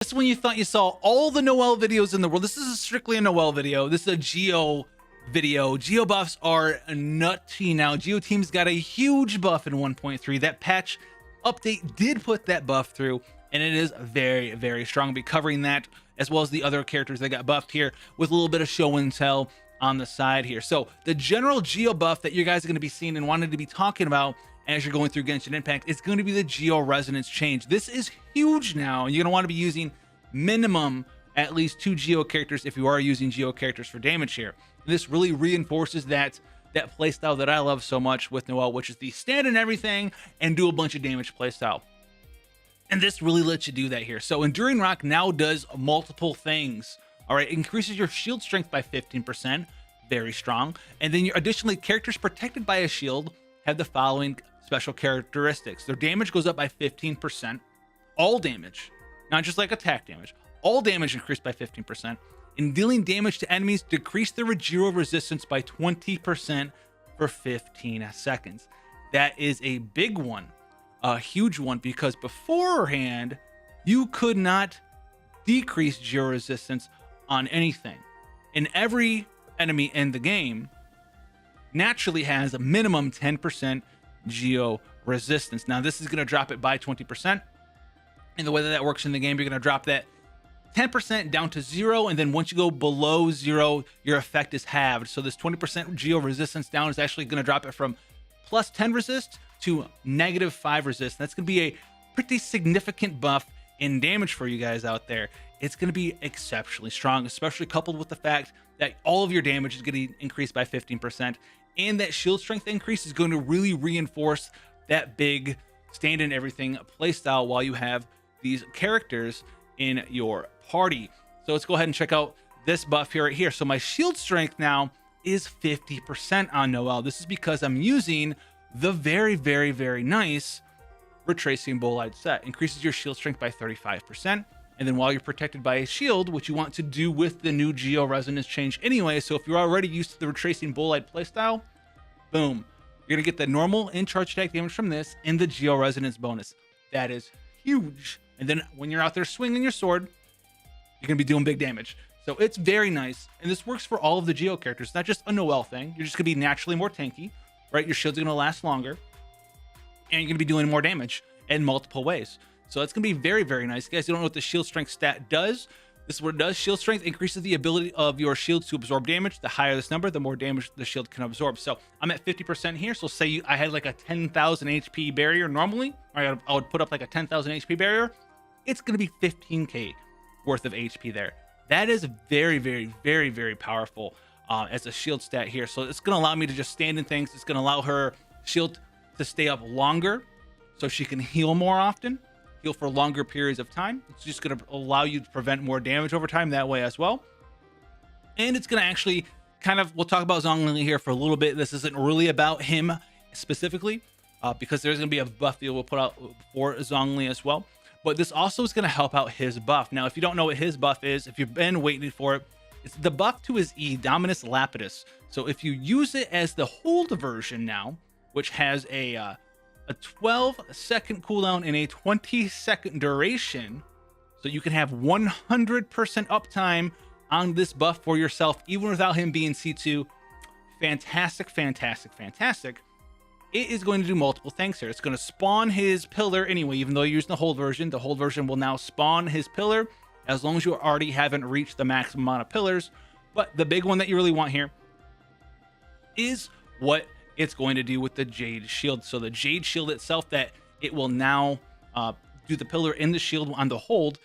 Just when you thought you saw all the Noelle videos in the world, this is strictly a Noelle video. This is a GEO video. GEO buffs are nutty now. GEO team's got a huge buff in 1.3. That patch update did put that buff through, and it is very, very strong. I'll be covering that as well as the other characters that got buffed here with a little bit of show and tell on the side here. So the general GEO buff that you guys are going to be seeing and wanted to be talking about as you're going through Genshin Impact is going to be the GEO resonance change. This is huge now, and you're going to want to be using minimum at least 2 GEO characters if you are using GEO characters for damage here. This really reinforces that playstyle that I love so much with Noelle, which is the stand in everything and do a bunch of damage playstyle. And this really lets you do that here. So Enduring Rock now does multiple things. All right, it increases your shield strength by 15%, very strong. And then additionally, characters protected by a shield have the following special characteristics. Their damage goes up by 15%, all damage, not just like attack damage. All damage increased by 15%. In dealing damage to enemies, decrease their GEO resistance by 20% for 15 seconds. That is a big one, a huge one, because beforehand, you could not decrease GEO resistance on anything. And every enemy in the game naturally has a minimum 10% GEO resistance. Now, this is going to drop it by 20%. And the way that works in the game, you're going to drop that 10% down to 0, and then once you go below 0, your effect is halved. So this 20% GEO resistance down is actually going to drop it from plus 10 resist to negative 5 resist. That's going to be a pretty significant buff in damage for you guys out there. It's going to be exceptionally strong, especially coupled with the fact that all of your damage is going to increase by 15%, and that shield strength increase is going to really reinforce that big stand in everything playstyle while you have these characters in your party. So let's go ahead and check out this buff here right here. So my shield strength now is 50% on Noelle. This is because I'm using the very, very, very nice Retracing Bolide set. Increases your shield strength by 35%. And then while you're protected by a shield, which you want to do with the new GEO resonance change anyway, so if you're already used to the Retracing Bolide playstyle, boom, you're gonna get the normal and charge attack damage from this and the GEO resonance bonus. That is huge. And then when you're out there swinging your sword, you're gonna be doing big damage. So it's very nice, and this works for all of the GEO characters. It's not just a Noelle thing. You're just gonna be naturally more tanky, right? Your shield's gonna last longer, and you're gonna be doing more damage in multiple ways. So it's gonna be very, very nice. You guys don't know what the shield strength stat does. This is what it does. Shield strength increases the ability of your shields to absorb damage. The higher this number, the more damage the shield can absorb. So I'm at 50% here. So say I had like a 10,000 HP barrier normally, or I would put up like a 10,000 HP barrier. It's going to be 15k worth of HP there. That is very, very, very, very powerful as a shield stat here. So it's going to allow me to just stand in things. It's going to allow her shield to stay up longer so she can heal more often, heal for longer periods of time. It's just going to allow you to prevent more damage over time that way as well. And it's going to actually kind of, we'll talk about Zhongli here for a little bit. This isn't really about him specifically because there's going to be a buff deal we'll put out for Zhongli as well. But this also is going to help out his buff. Now, if you don't know what his buff is, if you've been waiting for it, it's the buff to his E, Dominus Lapidus. So if you use it as the hold version now, which has a 12-second cooldown and a 20-second duration, so you can have 100% uptime on this buff for yourself, even without him being C2. Fantastic, fantastic, fantastic. It is going to do multiple things here. It's going to spawn his pillar anyway, even though you're using the hold version. The hold version will now spawn his pillar as long as you already haven't reached the maximum amount of pillars. But the big one that you really want here is what it's going to do with the Jade shield. So the Jade shield itself, that it will now do the pillar in the shield on the hold,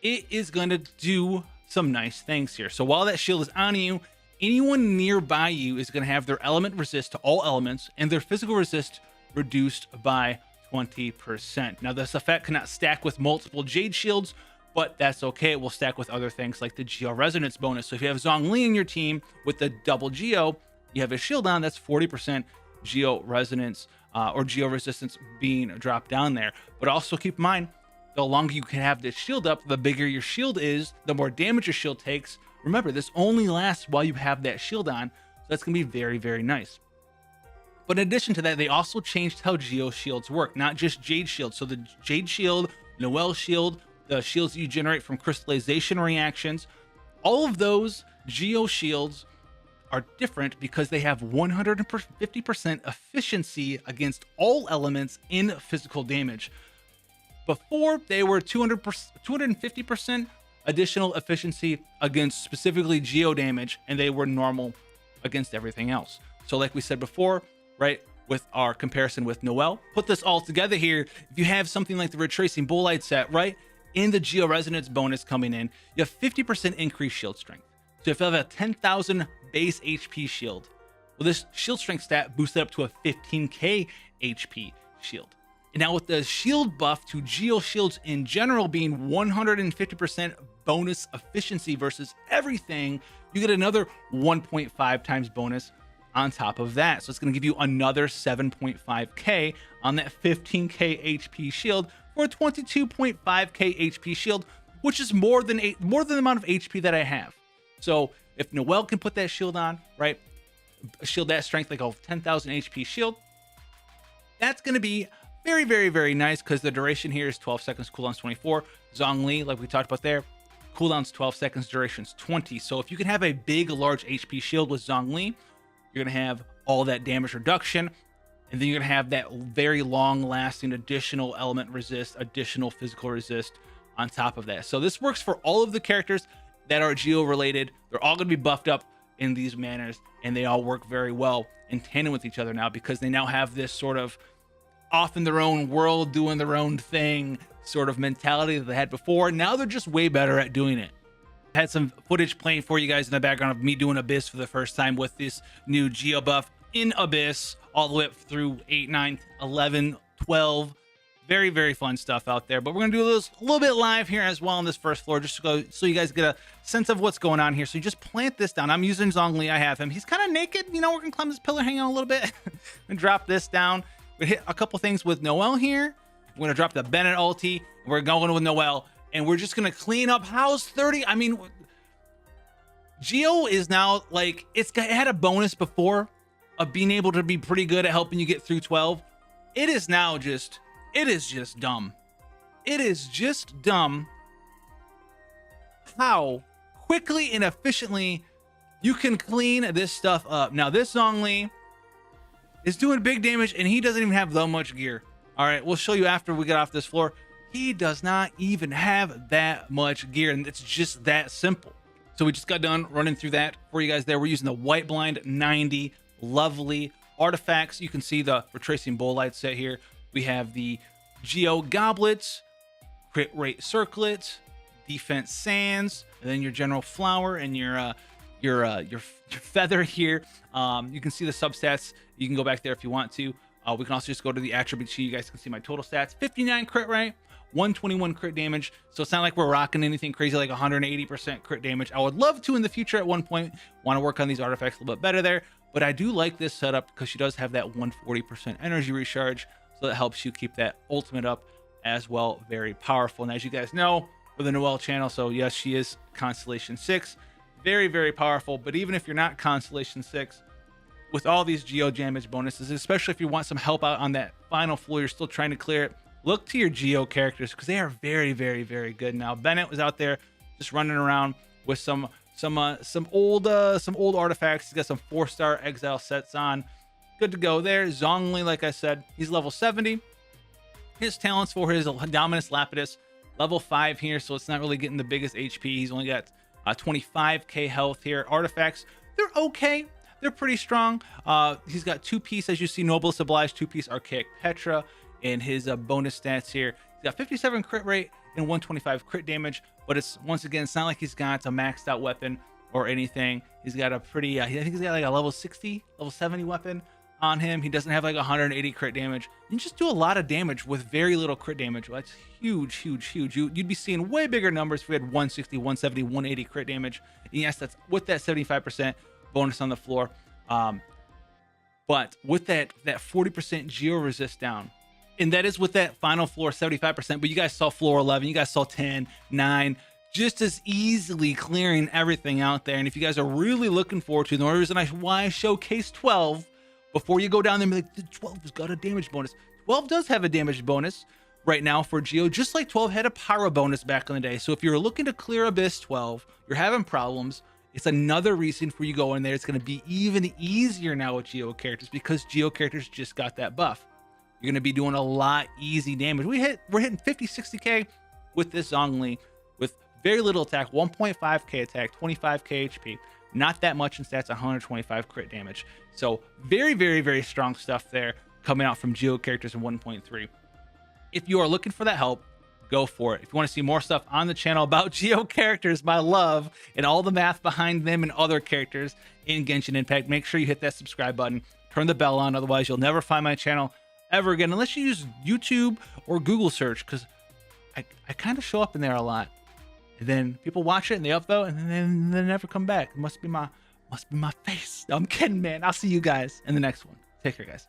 it is going to do some nice things here. So while that shield is on you, anyone nearby you is going to have their element resist to all elements and their physical resist reduced by 20%. Now, this effect cannot stack with multiple Jade shields, but that's okay. It will stack with other things like the GEO resonance bonus. So if you have Zhongli in your team with the double GEO, you have a shield on, that's 40% GEO resonance or GEO resistance being dropped down there. But also keep in mind, the longer you can have this shield up, the bigger your shield is, the more damage your shield takes. Remember, this only lasts while you have that shield on, so that's going to be very, very nice. But in addition to that, they also changed how GEO shields work, not just Jade shield. So the Jade shield, Noelle shield, the shields you generate from crystallization reactions. All of those GEO shields are different because they have 150% efficiency against all elements in physical damage. Before, they were 250% additional efficiency against specifically GEO damage, and they were normal against everything else. So like we said before, right, with our comparison with Noelle, put this all together here. If you have something like the Retracing Bolide set, right, in the GEO Resonance bonus coming in, you have 50% increased shield strength. So if you have a 10,000 base HP shield, well, this shield strength stat boosted up to a 15k HP shield. And now with the shield buff to GEO shields in general being 150% bonus efficiency versus everything, you get another 1.5 times bonus on top of that. So it's going to give you another 7.5k on that 15k HP shield for a 22.5k HP shield, which is more than the amount of HP that I have. So if Noelle can put that shield on, right, shield that strength like a 10,000 HP shield, that's going to be very, very, very nice because the duration here is 12 seconds, cooldown's 24. Zhongli, like we talked about there, cooldown's 12 seconds, duration's 20. So if you can have a big, large HP shield with Zhongli, you're going to have all that damage reduction, and then you're going to have that very long-lasting additional element resist, additional physical resist on top of that. So this works for all of the characters that are GEO related. They're all going to be buffed up in these manners, and they all work very well in tandem with each other now because they now have this sort of off in their own world, doing their own thing sort of mentality that they had before. Now they're just way better at doing it. I had some footage playing for you guys in the background of me doing Abyss for the first time with this new GEO buff in Abyss, all the way up through 8, 9, 11, 12. Very, very fun stuff out there. But we're going to do this a little bit live here as well on this first floor, just to go, so you guys get a sense of what's going on here. So you just plant this down. I'm using Zhongli. I have him. He's kind of naked. You know, we're going to climb this pillar, hang on a little bit, and drop this down. We hit a couple things with Noelle here. We're going to drop the Bennett ulti. We're going with Noelle, and we're just going to clean up House 30. I mean, GEO is now like, it had a bonus before of being able to be pretty good at helping you get through 12. It is now just, it is just dumb. It is just dumb how quickly and efficiently you can clean this stuff up. Now, this Zhongli is doing big damage, and he doesn't even have that much gear. All right, we'll show you after we get off this floor. He does not even have that much gear, and it's just that simple. So we just got done running through that for you guys there. We're using the White Blind 90 lovely artifacts. You can see the Retracing Bolide set here. We have the GEO goblets, crit rate circlets, defense sands, and then your general flower and your feather here. You can see the substats. You can go back there if you want to. We can also just go to the attribute sheet. You guys can see my total stats: 59 crit rate, 121 crit damage. So it's not like we're rocking anything crazy like 180% crit damage. I would love to in the future at one point want to work on these artifacts a little bit better there, but I do like this setup because she does have that 140% energy recharge, so that helps you keep that ultimate up as well. Very powerful. And as you guys know, for the Noelle channel, so yes, she is Constellation 6. Very, very powerful. But even if you're not Constellation 6, with all these GEO damage bonuses, especially if you want some help out on that final floor, you're still trying to clear it, look to your GEO characters because they are very, very, very good. Now, Bennett was out there just running around with some old artifacts. He's got some 4-star exile sets on. Good to go there. Zhongli, like I said, he's level 70. His talents for his Dominus Lapidus, level 5 here, so it's not really getting the biggest HP. He's only got 25k health here. Artifacts, they're okay. They're pretty strong. He's got 2-piece, as you see, Noblest Obliged, 2-piece Archaic Petra in his bonus stats here. He's got 57 crit rate and 125 crit damage, but it's, once again, it's not like he's got a maxed out weapon or anything. He's got a pretty, I think he's got like a level 60, level 70 weapon on him. He doesn't have like 180 crit damage. You just do a lot of damage with very little crit damage. Well, that's huge, huge, huge. You'd be seeing way bigger numbers if we had 160, 170, 180 crit damage. And yes, that's with that 75% bonus on the floor. But with that 40% GEO resist down, and that is with that final floor 75%, but you guys saw floor 11, you guys saw 10, 9, just as easily clearing everything out there. And if you guys are really looking forward to, the only reason why I showcase 12, before you go down there and be like, the 12 has got a damage bonus. 12 does have a damage bonus, right now for Geo, just like 12 had a power bonus back in the day. So if you're looking to clear Abyss 12, you're having problems, it's another reason for you go in there. It's going to be even easier now with Geo characters because Geo characters just got that buff. You're going to be doing a lot easy damage. We're hitting 50, 60k with this Zhongli with very little attack, 1.5k attack, 25k HP. Not that much in stats, 125 crit damage. So very, very, very strong stuff there coming out from Geo characters in 1.3. If you are looking for that help, go for it. If you want to see more stuff on the channel about Geo characters, my love, and all the math behind them and other characters in Genshin Impact, make sure you hit that subscribe button, turn the bell on, otherwise you'll never find my channel ever again, unless you use YouTube or Google search, because I kind of show up in there a lot. And then people watch it and they upvote and then they never come back. It must be my face. No, I'm kidding, man. I'll see you guys in the next one. Take care, guys.